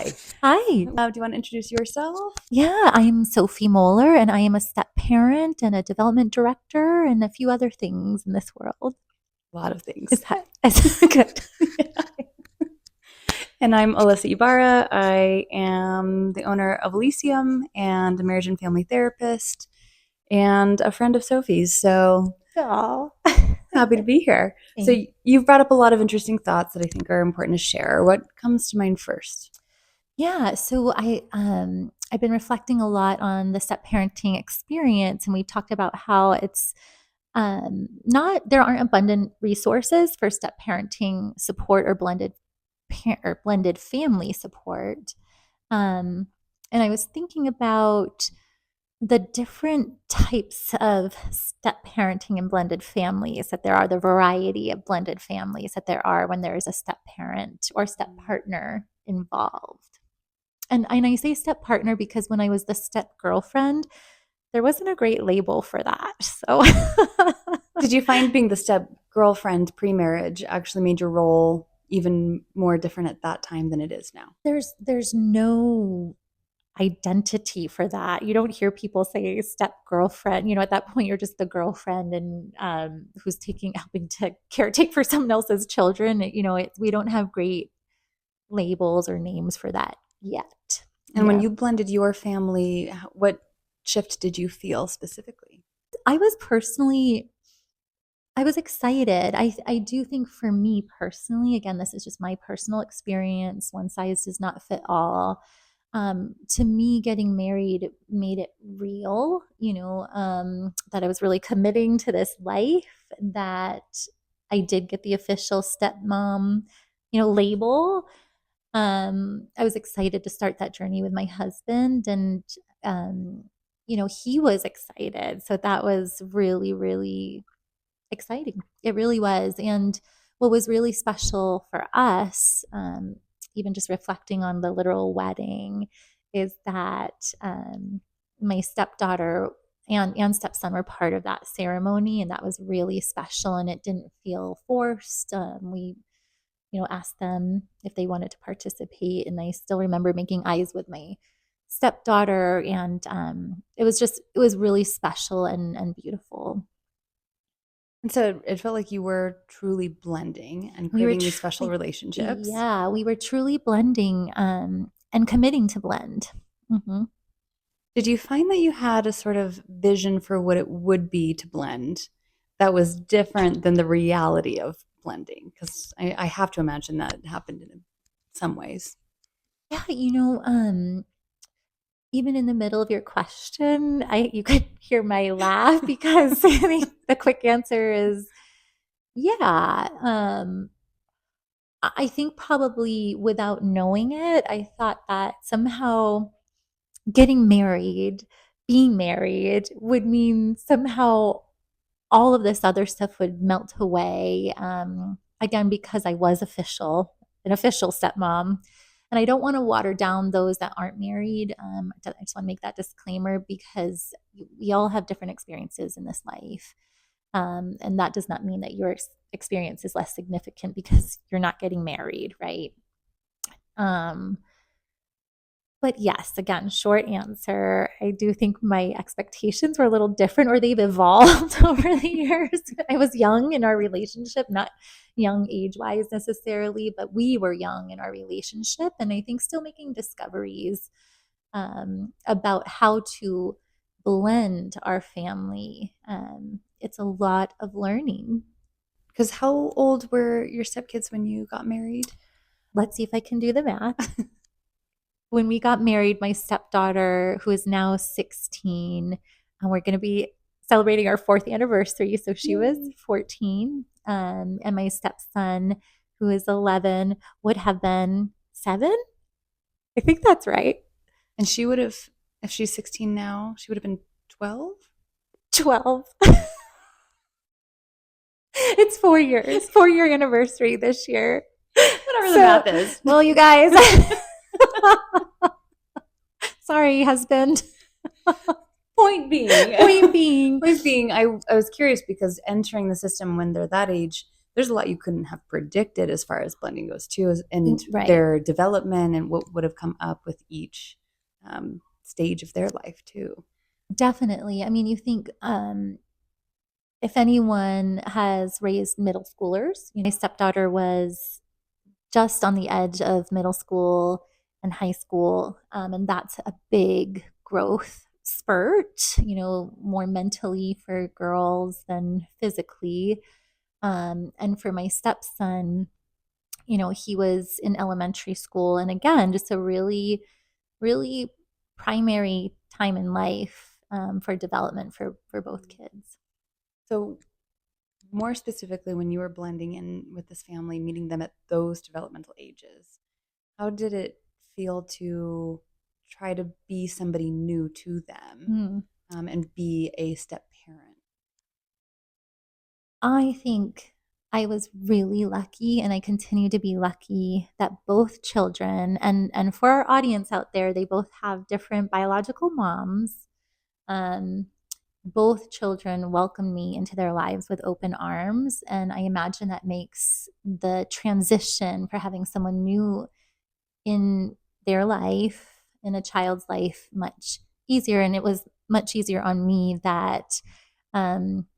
Hi. Hi. Do you want to introduce yourself? Yeah, I'm Sophie Moeller, and I am a step parent and a development director and a few other things in this world. A lot of things. Is good? Yeah. And I'm Alyssa Ibarra. I am the owner of Elysium and a marriage and family therapist and a friend of Sophie's. So Oh, happy to be here. So thanks. you've brought up a lot of interesting thoughts that I think are important to share. What comes to mind first? Yeah, so I've been reflecting a lot on the step parenting experience, and we talked about how it's not there aren't abundant resources for step parenting support or blended family support. Um, and I was thinking about the different types of step parenting and blended families that there are, the variety of blended families that there are when there is a step parent or step partner involved. And I say step partner because when I was the step girlfriend, there wasn't a great label for that. So Did you find being the step girlfriend pre-marriage actually made your role even more different at that time than it is now? there's no identity for that. You don't hear people say step girlfriend. At that point, you're just the girlfriend and who's helping to caretake for someone else's children. We don't have great labels or names for that yet. And when Yeah. you blended your family, what shift did you feel specifically? I was personally, I was excited. I do think for me personally, again, this is just my personal experience. One size does not fit all. To me, getting married made it real, that I was really committing to this life, that I did get the official stepmom, label. I was excited to start that journey with my husband, and, he was excited. So that was really, really exciting. It really was. And what was really special for us, even just reflecting on the literal wedding, is that my stepdaughter and stepson were part of that ceremony, and that was really special. And it didn't feel forced. We, asked them if they wanted to participate, and I still remember making eyes with my stepdaughter, and it was really special and beautiful. And so it felt like you were truly blending and We were creating these special truly, relationships. yeah, we were truly blending, and committing to blend. Hmm. Did you find that you had a sort of vision for what it would be to blend that was different than the reality of blending? Because I have to imagine that happened in some ways. Yeah, even in the middle of your question, you could hear my laugh because the quick answer is yeah. I think probably without knowing it, I thought that somehow getting married, being married would mean somehow all of this other stuff would melt away. Again, because I was an official stepmom. And I don't want to water down those that aren't married. I just want to make that disclaimer because we all have different experiences in this life. And that does not mean that your experience is less significant because you're not getting married, right? Um, but yes, again, short answer. I do think my expectations were a little different, or they've evolved over the years. I was young in our relationship, not young age wise necessarily, but we were young in our relationship. And I think still making discoveries about how to blend our family. It's a lot of learning. Because how old were your stepkids when you got married? Let's see if I can do the math. When we got married, my stepdaughter, who is now 16, and we're going to be celebrating our fourth anniversary. So she was Yay. 14. And my stepson, who is 11, would have been 7. I think that's right. And she would have, if she's 16 now, she would have been 12? 12. It's 4 years, 4 year anniversary this year. Whatever the So, math is. well, you guys, sorry, husband. Point being, Point being, point being, I was curious because entering the system when they're that age, there's a lot you couldn't have predicted as far as blending goes too, and Right. their development and what would have come up with each stage of their life too. Definitely. I mean, you think if anyone has raised middle schoolers, my stepdaughter was just on the edge of middle school and high school. And that's a big growth spurt, more mentally for girls than physically. And for my stepson, he was in elementary school. And again, just a really, really primary time in life for development for both kids. So more specifically, when you were blending in with this family, meeting them at those developmental ages, how did it feel to try to be somebody new to them, Mm. and be a step parent? I think I was really lucky, and I continue to be lucky that both children, and for our audience out there, they both have different biological moms. Um, Both children welcomed me into their lives with open arms, and I imagine that makes the transition for having someone new in their life, in a child's life, much easier. And it was much easier on me that um,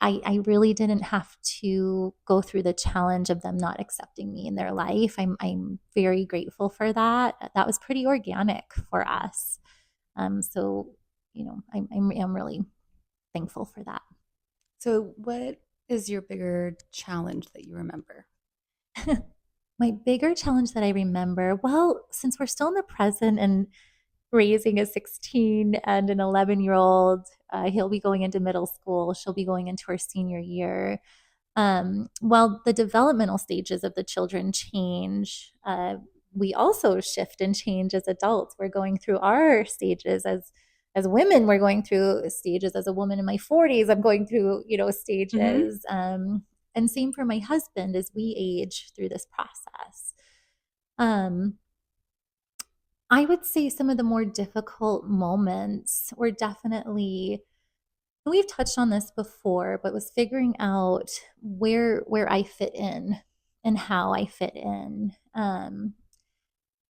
I really didn't have to go through the challenge of them not accepting me in their life. I'm very grateful for that. That was pretty organic for us. So, I'm really thankful for that. So, what is your bigger challenge that you remember? My bigger challenge that I remember, well, since we're still in the present and raising a 16 and an 11-year-old, he'll be going into middle school, she'll be going into her senior year. While the developmental stages of the children change, we also shift and change as adults. We're going through our stages as women. We're going through stages as a woman in my 40s. I'm going through Mm-hmm. stages, and same for my husband as we age through this process. Um, I would say some of the more difficult moments were definitely, we've touched on this before, but was figuring out where I fit in and how I fit in.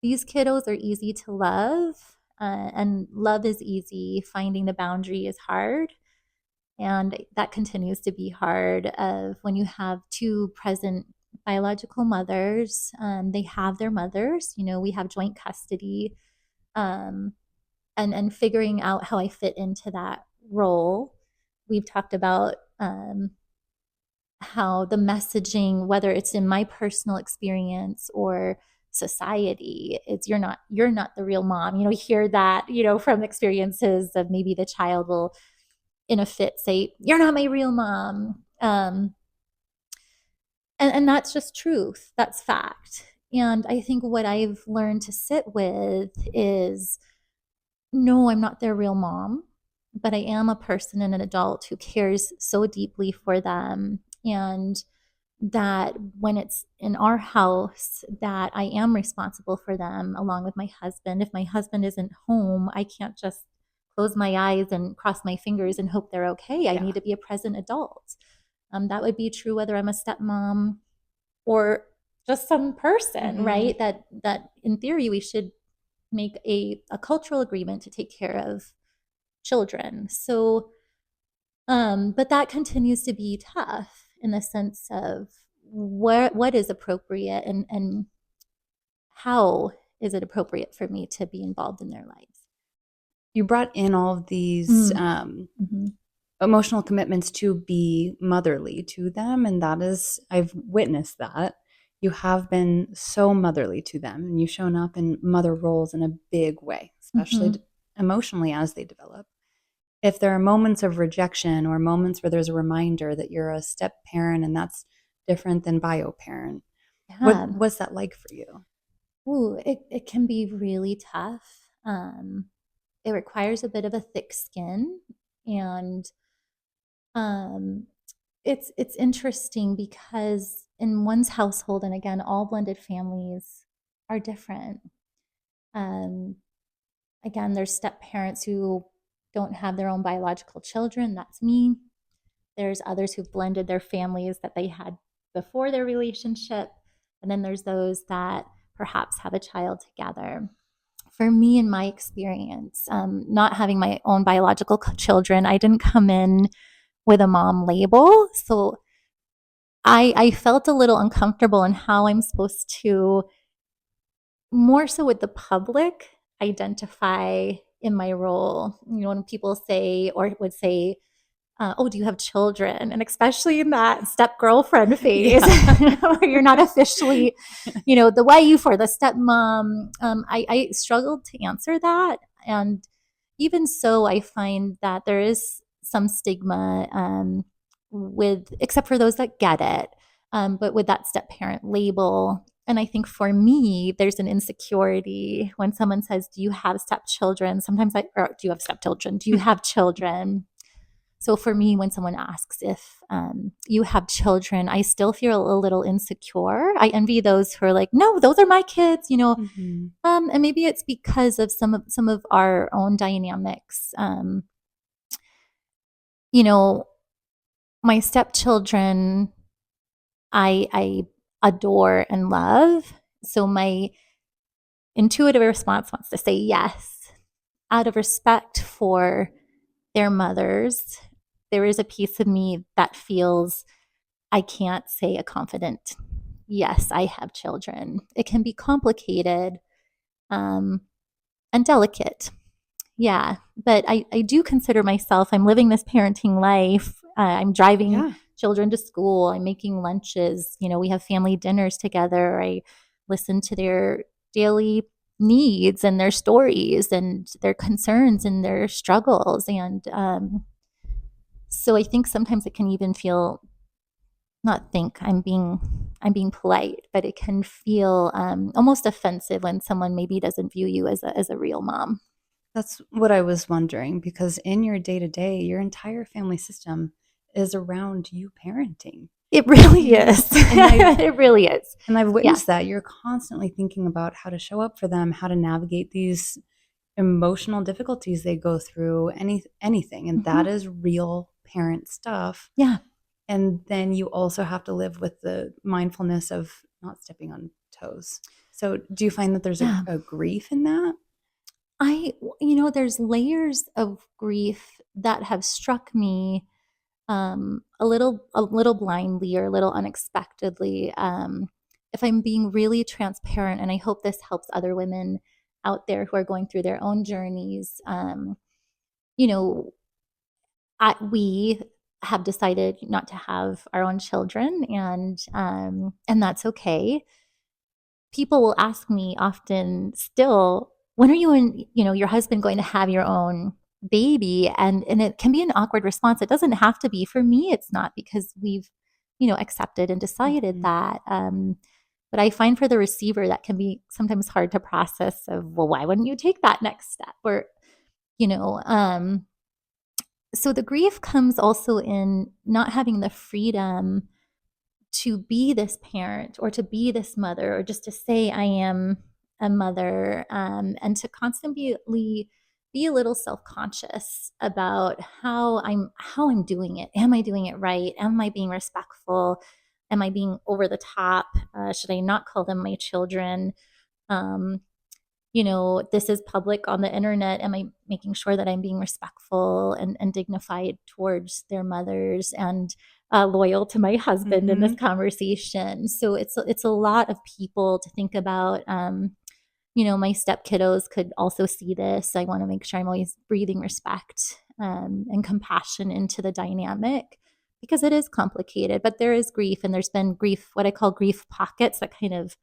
These kiddos are easy to love, and love is easy. Finding the boundary is hard, and that continues to be hard. Of when you have two present biological mothers, they have their mothers. We have joint custody, um, and figuring out how I fit into that role. We've talked about how the messaging, whether it's in my personal experience or society, it's you're not the real mom. Hear that from experiences of maybe the child will in a fit say, "You're not my real mom," and that's just truth. That's fact. And I think what I've learned to sit with is, no, I'm not their real mom, but I am a person and an adult who cares so deeply for them. And that when it's in our house, that I am responsible for them along with my husband. If my husband isn't home, I can't just close my eyes and cross my fingers and hope they're okay. I need Yeah. to be a present adult. That would be true whether I'm a stepmom or just some person, Mm-hmm. right? That in theory we should make a cultural agreement to take care of children. So, but that continues to be tough in the sense of what is appropriate, and how is it appropriate for me to be involved in their lives. You brought in all of these Mm. Mm-hmm. emotional commitments to be motherly to them, and that is, I've witnessed that. You have been so motherly to them, and you've shown up in mother roles in a big way, especially Mm-hmm. emotionally as they develop. If there are moments of rejection or moments where there's a reminder that you're a step parent and that's different than bio parent, Yeah. what's that like for you? Ooh, it can be really tough. It requires a bit of a thick skin, and um, it's interesting because in one's household, and again, all blended families are different. Um, Again, there's step parents who don't have their own biological children. That's me. There's others who've blended their families that they had before their relationship, and then there's those that perhaps have a child together. For me, in my experience, not having my own biological children, I didn't come in with a mom label. So I felt a little uncomfortable in how I'm supposed to, more so with the public, identify in my role. You know, when people say or would say, oh, do you have children? And especially in that step girlfriend phase Yeah. where you're not officially, the wife or the stepmom. I struggled to answer that. And even so, I find that there is some stigma except for those that get it, but with that step parent label. And I think for me, there's an insecurity when someone says, do you have stepchildren? Sometimes or do you have stepchildren? Do you have children? So for me, when someone asks if you have children, I still feel a little insecure. I envy those who are like, no, those are my kids. Hmm. And maybe it's because of some of our own dynamics. You know, my stepchildren, I adore and love. So my intuitive response wants to say yes. Out of respect for their mothers, there is a piece of me that feels I can't say a confident, yes, I have children. It can be complicated um, and delicate. Yeah. But I do consider myself, I'm living this parenting life. I'm driving Yeah. children to school. I'm making lunches. We have family dinners together. I listen to their daily needs and their stories and their concerns and their struggles. And so I think sometimes it can even feel, not think I'm being polite, but it can feel almost offensive when someone maybe doesn't view you as a real mom. That's what I was wondering because in your day to day, your entire family system is around you parenting. It really You know, is. and I've It really is. and I've Yeah. witnessed that you're constantly thinking about how to show up for them, how to navigate these emotional difficulties they go through, anything, and that Hmm. is real parent stuff. Yeah. And then you also have to live with the mindfulness of not stepping on toes. So, do you find that there's Yeah. a grief in that? There's layers of grief that have struck me a little blindly or a little unexpectedly. If I'm being really transparent, and I hope this helps other women out there who are going through their own journeys, you know, we have decided not to have our own children, and that's okay. People will ask me often still, when are you and your husband going to have your own baby? And it can be an awkward response. It doesn't have to be. For me, it's not, because we've accepted and decided Mhm. that. But I find for the receiver that can be sometimes hard to process, of, well, why wouldn't you take that next step? Or you know so the grief comes also in not having the freedom to be this parent or to be this mother, or just to say I am a mother, and to constantly be a little self-conscious about how I'm doing it. Am I doing it right? Am I being respectful? Am I being over the top? Should I not call them my children? um, this is public on the internet. Am I making sure that I'm being respectful and dignified towards their mothers, and loyal to my husband in this Mhm. conversation? So it's a lot of people to think about. My step kiddos could also see this. I want to make sure I'm always breathing respect and compassion into the dynamic, because it is complicated, but there is grief, and there's been grief, what I call grief pockets, that kind of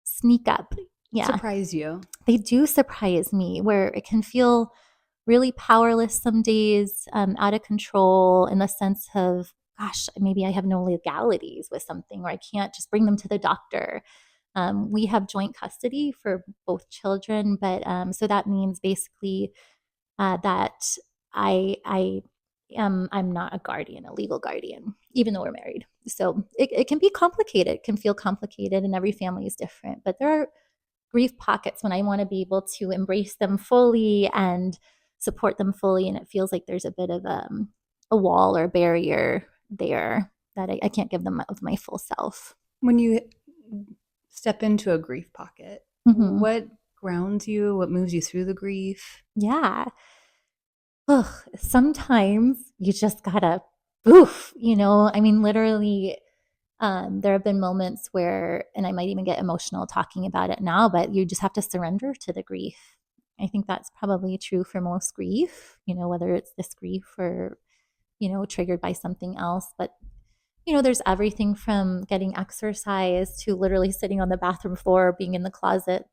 sneak up. Yeah, Surprise you. they do surprise me, where it can feel really powerless some days, out of control, in the sense of, gosh, maybe I have no legalities with something, or I can't just bring them to the doctor. We have joint custody for both children, but so that means basically that I'm not a guardian, a legal guardian, even though we're married. So it can be complicated. It can feel complicated, and every family is different. But there are grief pockets when I want to be able to embrace them fully and support them fully, and it feels like there's a bit of a wall or barrier there. that I can't give them of my full self. When you step into a grief pocket, Mm-hmm. what grounds you? What moves you through the grief? Yeah. Ugh, sometimes you just gotta, oof, I mean, literally, there have been moments where, and I might even get emotional talking about it now, but you just have to surrender to the grief. I think that's probably true for most grief, whether it's this grief or, triggered by something else. But, there's everything from getting exercise to literally sitting on the bathroom floor, being in the closet,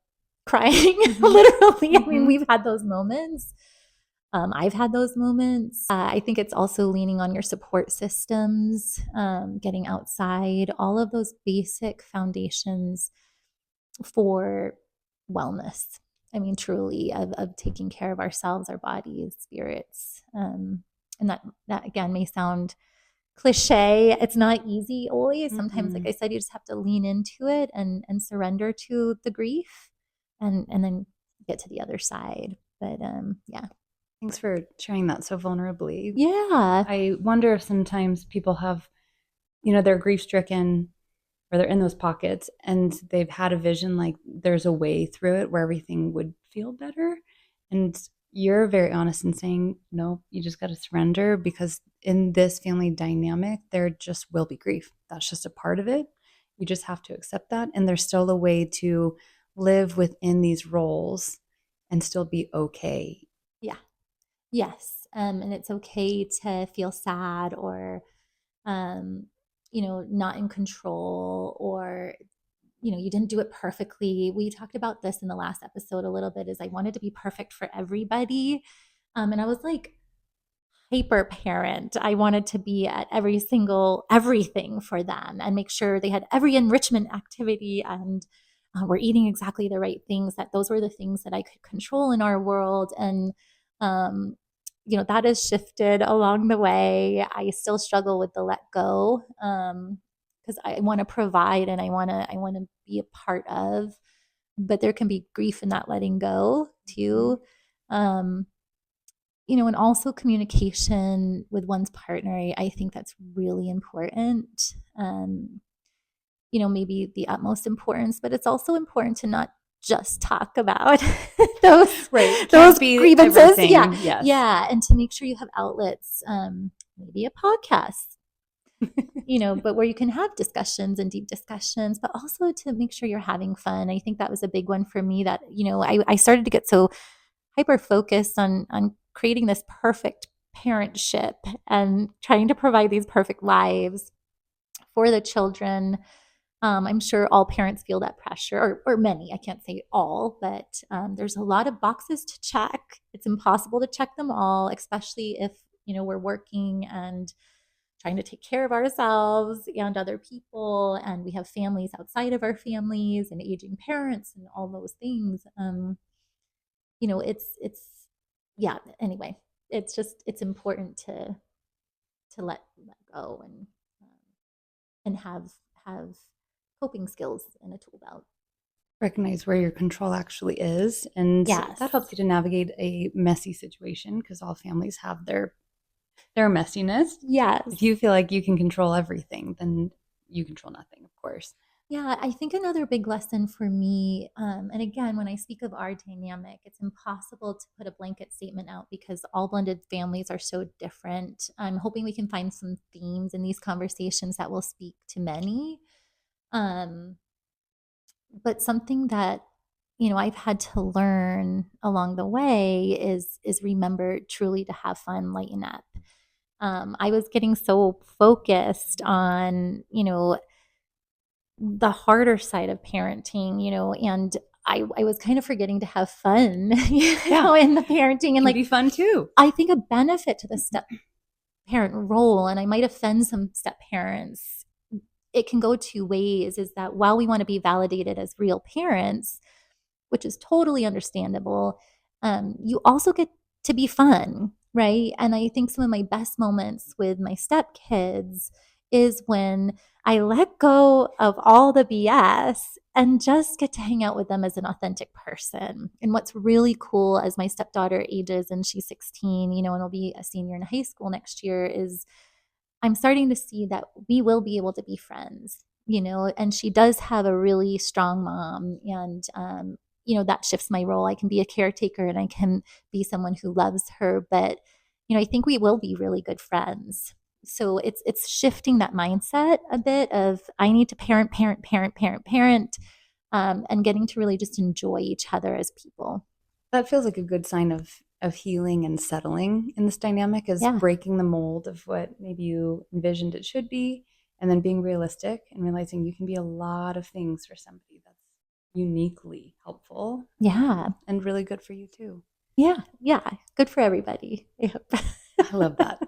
crying, Mm-hmm. literally. I mean, Mm-hmm. we've had those moments. I've had those moments. I think it's also leaning on your support systems, getting outside, all of those basic foundations for wellness. I mean, truly, of taking care of ourselves, our bodies, spirits. And that again may sound cliche. It's not easy always. Sometimes, like Mm-mm. I said, you just have to lean into it and surrender to the grief, and then get to the other side. But yeah. Thanks for sharing that so vulnerably. Yeah. I wonder if sometimes people have, they're grief stricken or they're in those pockets and they've had a vision like there's a way through it where everything would feel better. And you're very honest in saying, no, you just got to surrender because in this family dynamic, there just will be grief. That's just a part of it. You just have to accept that. And there's still a way to live within these roles and still be okay. Yeah. Yes. And it's okay to feel sad or, um, not in control or, you didn't do it perfectly. We talked about this in the last episode a little bit is I wanted to be perfect for everybody. And I was like, hyper parent. I wanted to be at every single everything for them and make sure they had every enrichment activity and we're eating exactly the right things. That those were the things that I could control in our world, and um, that has shifted along the way. I still struggle with the let go because I want to provide and I want to be a part of, but there can be grief in that letting go Mhm. too. Um, and also communication with one's partner. I think that's really important. Maybe the utmost importance, but it's also important to not just talk about those Right. those Can't be grievances. Yeah, everything. Yes. yeah, and to make sure you have outlets, maybe a podcast, but where you can have discussions and deep discussions, but also to make sure you're having fun. I think that was a big one for me that, I started to get so hyper focused on creating this perfect parentship and trying to provide these perfect lives for the children. I'm sure all parents feel that pressure, or many. I can't say all, but there's a lot of boxes to check. It's impossible to check them all, especially if we're working and trying to take care of ourselves and other people, and we have families outside of our families and aging parents and all those things. It's yeah. Anyway, it's important to let go and have coping skills in a tool belt. Recognize where your control actually is. And that helps Yes. you to navigate a messy situation because all families have their messiness. If Yes. you feel like you can control everything, then you control nothing, of course. Yeah, I think another big lesson for me, and again, when I speak of our dynamic, it's impossible to put a blanket statement out because all blended families are so different. I'm hoping we can find some themes in these conversations that will speak to many. Um, but something that I've had to learn along the way is remember truly to have fun, lighten up. I was getting so focused on the harder side of parenting, and I was kind of forgetting to have fun, Yeah, in the parenting. And can like, be fun too. I think a benefit to the step parent role, and I might offend some step parents, it can go two ways, is that while we want to be validated as real parents, which is totally understandable, you also get to be fun, right? And I think some of my best moments with my stepkids is when I let go of all the BS and just get to hang out with them as an authentic person. And what's really cool as my stepdaughter ages and she's 16, and will be a senior in high school next year, is I'm starting to see that we will be able to be friends, you know, and she does have a really strong mom. And, you know, that shifts my role. I can be a caretaker and I can be someone who loves her. But, you know, I think we will be really good friends. So it's shifting that mindset a bit of I need to parent, and getting to really just enjoy each other as people. That feels like a good sign of healing and settling in this dynamic, is Yeah. breaking the mold of what maybe you envisioned it should be, and then being realistic and realizing you can be a lot of things for somebody that's uniquely helpful, Yeah. and really good for you too. Yeah. Yeah. Good for everybody. Yep. I love that.